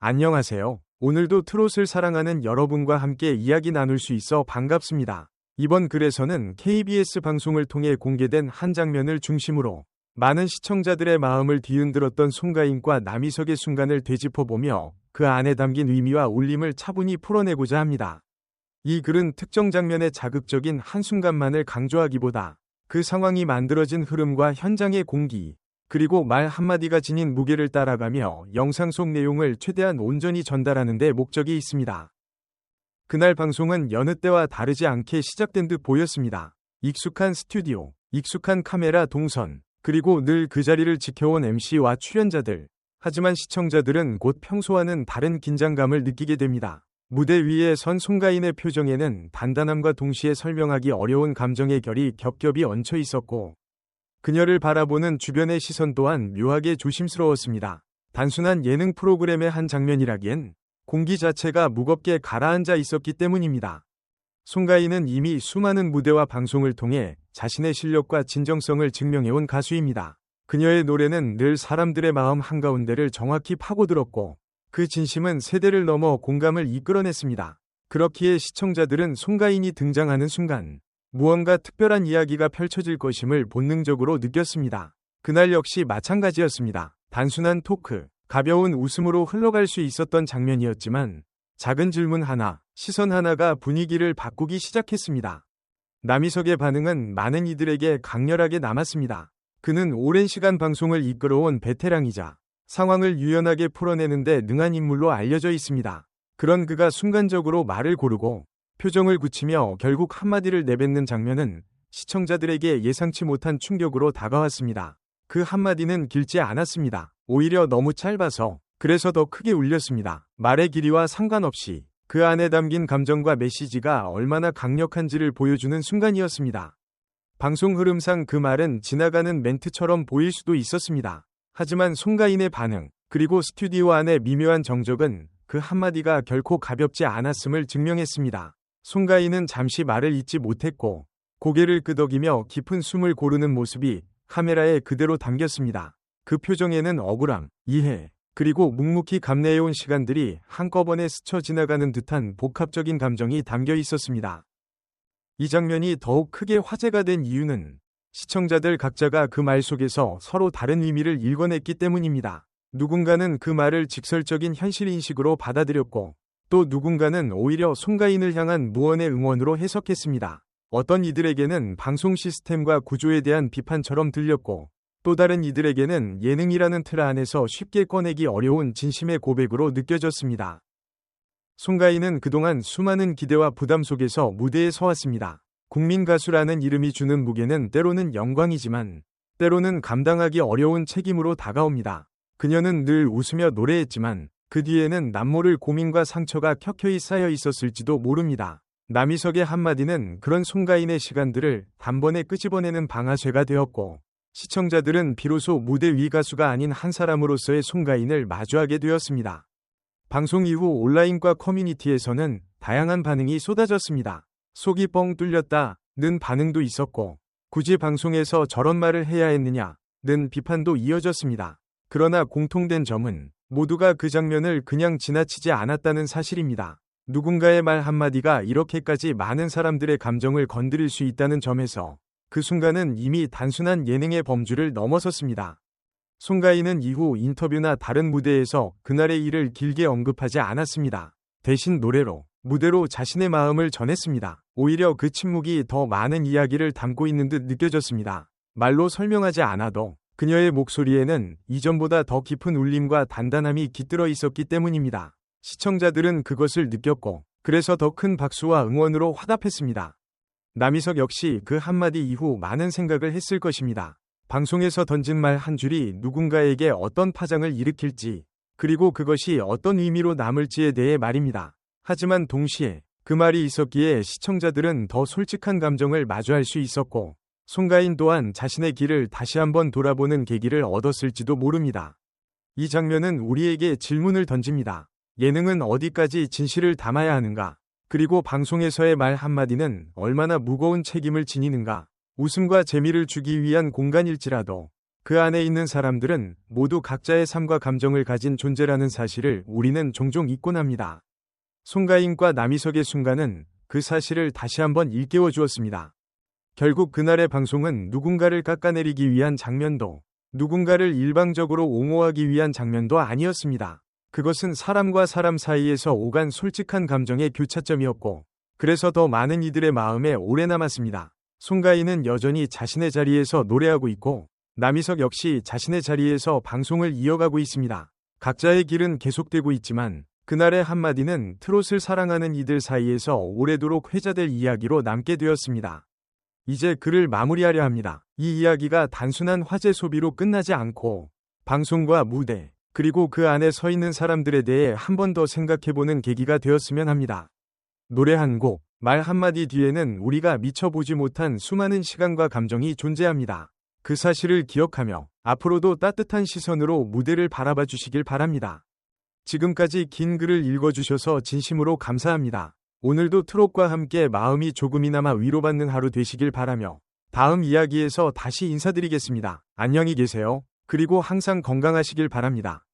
안녕하세요. 오늘도 트롯을 사랑하는 여러분과 함께 이야기 나눌 수 있어 반갑습니다. 이번 글에서는 KBS 방송을 통해 공개된 한 장면을 중심으로 많은 시청자들의 마음을 뒤흔들었던 송가인과 남희석의 순간을 되짚어보며 그 안에 담긴 의미와 울림을 차분히 풀어내고자 합니다. 이 글은 특정 장면의 자극적인 한순간만을 강조하기보다 그 상황이 만들어진 흐름과 현장의 공기, 그리고 말 한마디가 지닌 무게를 따라가며 영상 속 내용을 최대한 온전히 전달하는 데 목적이 있습니다. 그날 방송은 여느 때와 다르지 않게 시작된 듯 보였습니다. 익숙한 스튜디오, 익숙한 카메라 동선, 그리고 늘 그 자리를 지켜온 MC와 출연자들. 하지만 시청자들은 곧 평소와는 다른 긴장감을 느끼게 됩니다. 무대 위에 선 송가인의 표정에는 단단함과 동시에 설명하기 어려운 감정의 결이 겹겹이 얹혀 있었고, 그녀를 바라보는 주변의 시선 또한 묘하게 조심스러웠습니다. 단순한 예능 프로그램의 한 장면이라기엔 공기 자체가 무겁게 가라앉아 있었기 때문입니다. 송가인은 이미 수많은 무대와 방송을 통해 자신의 실력과 진정성을 증명해온 가수입니다. 그녀의 노래는 늘 사람들의 마음 한가운데를 정확히 파고들었고, 그 진심은 세대를 넘어 공감을 이끌어냈습니다. 그렇기에 시청자들은 송가인이 등장하는 순간 무언가 특별한 이야기가 펼쳐질 것임을 본능적으로 느꼈습니다. 그날 역시 마찬가지였습니다. 단순한 토크, 가벼운 웃음으로 흘러갈 수 있었던 장면이었지만 작은 질문 하나, 시선 하나가 분위기를 바꾸기 시작했습니다. 남희석의 반응은 많은 이들에게 강렬하게 남았습니다. 그는 오랜 시간 방송을 이끌어온 베테랑이자 상황을 유연하게 풀어내는 데 능한 인물로 알려져 있습니다. 그런 그가 순간적으로 말을 고르고 표정을 굳히며 결국 한마디를 내뱉는 장면은 시청자들에게 예상치 못한 충격으로 다가왔습니다. 그 한마디는 길지 않았습니다. 오히려 너무 짧아서 그래서 더 크게 울렸습니다. 말의 길이와 상관없이 그 안에 담긴 감정과 메시지가 얼마나 강력한지를 보여주는 순간이었습니다. 방송 흐름상 그 말은 지나가는 멘트처럼 보일 수도 있었습니다. 하지만 송가인의 반응, 그리고 스튜디오 안의 미묘한 정적은 그 한마디가 결코 가볍지 않았음을 증명했습니다. 송가인은 잠시 말을 잇지 못했고 고개를 끄덕이며 깊은 숨을 고르는 모습이 카메라에 그대로 담겼습니다. 그 표정에는 억울함, 이해, 그리고 묵묵히 감내해온 시간들이 한꺼번에 스쳐 지나가는 듯한 복합적인 감정이 담겨 있었습니다. 이 장면이 더욱 크게 화제가 된 이유는 시청자들 각자가 그 말 속에서 서로 다른 의미를 읽어냈기 때문입니다. 누군가는 그 말을 직설적인 현실인식으로 받아들였고, 또 누군가는 오히려 송가인을 향한 무언의 응원으로 해석했습니다. 어떤 이들에게는 방송 시스템과 구조에 대한 비판처럼 들렸고, 또 다른 이들에게는 예능이라는 틀 안에서 쉽게 꺼내기 어려운 진심의 고백으로 느껴졌습니다. 송가인은 그동안 수많은 기대와 부담 속에서 무대에 서왔습니다. 국민 가수라는 이름이 주는 무게는 때로는 영광이지만 때로는 감당하기 어려운 책임으로 다가옵니다. 그녀는 늘 웃으며 노래했지만 그 뒤에는 남모를 고민과 상처가 켜켜이 쌓여 있었을지도 모릅니다. 남희석의 한마디는 그런 송가인의 시간들을 단번에 끄집어내는 방아쇠가 되었고, 시청자들은 비로소 무대 위 가수가 아닌 한 사람으로서의 송가인을 마주하게 되었습니다. 방송 이후 온라인과 커뮤니티에서는 다양한 반응이 쏟아졌습니다. 속이 뻥 뚫렸다는 반응도 있었고, 굳이 방송에서 저런 말을 해야 했느냐는 비판도 이어졌습니다. 그러나 공통된 점은 모두가 그 장면을 그냥 지나치지 않았다는 사실입니다. 누군가의 말 한마디가 이렇게까지 많은 사람들의 감정을 건드릴 수 있다는 점에서 그 순간은 이미 단순한 예능의 범주를 넘어섰습니다. 송가인은 이후 인터뷰나 다른 무대에서 그날의 일을 길게 언급하지 않았습니다. 대신 노래로, 무대로 자신의 마음을 전했습니다. 오히려 그 침묵이 더 많은 이야기를 담고 있는 듯 느껴졌습니다. 말로 설명하지 않아도 그녀의 목소리에는 이전보다 더 깊은 울림과 단단함이 깃들어 있었기 때문입니다. 시청자들은 그것을 느꼈고, 그래서 더 큰 박수와 응원으로 화답했습니다. 남희석 역시 그 한마디 이후 많은 생각을 했을 것입니다. 방송에서 던진 말 한 줄이 누군가에게 어떤 파장을 일으킬지, 그리고 그것이 어떤 의미로 남을지에 대해 말입니다. 하지만 동시에 그 말이 있었기에 시청자들은 더 솔직한 감정을 마주할 수 있었고, 송가인 또한 자신의 길을 다시 한번 돌아보는 계기를 얻었을지도 모릅니다. 이 장면은 우리에게 질문을 던집니다. 예능은 어디까지 진실을 담아야 하는가? 그리고 방송에서의 말 한마디는 얼마나 무거운 책임을 지니는가? 웃음과 재미를 주기 위한 공간일지라도 그 안에 있는 사람들은 모두 각자의 삶과 감정을 가진 존재라는 사실을 우리는 종종 잊곤 합니다. 송가인과 남희석의 순간은 그 사실을 다시 한번 일깨워 주었습니다. 결국 그날의 방송은 누군가를 깎아내리기 위한 장면도, 누군가를 일방적으로 옹호하기 위한 장면도 아니었습니다. 그것은 사람과 사람 사이에서 오간 솔직한 감정의 교차점이었고, 그래서 더 많은 이들의 마음에 오래 남았습니다. 송가인은 여전히 자신의 자리에서 노래하고 있고, 남희석 역시 자신의 자리에서 방송을 이어가고 있습니다. 각자의 길은 계속되고 있지만, 그날의 한마디는 트롯을 사랑하는 이들 사이에서 오래도록 회자될 이야기로 남게 되었습니다. 이제 글을 마무리하려 합니다. 이 이야기가 단순한 화제 소비로 끝나지 않고 방송과 무대, 그리고 그 안에 서 있는 사람들에 대해 한 번 더 생각해보는 계기가 되었으면 합니다. 노래 한 곡, 말 한마디 뒤에는 우리가 미처 보지 못한 수많은 시간과 감정이 존재합니다. 그 사실을 기억하며 앞으로도 따뜻한 시선으로 무대를 바라봐 주시길 바랍니다. 지금까지 긴 글을 읽어주셔서 진심으로 감사합니다. 오늘도 트롯과 함께 마음이 조금이나마 위로받는 하루 되시길 바라며 다음 이야기에서 다시 인사드리겠습니다. 안녕히 계세요. 그리고 항상 건강하시길 바랍니다.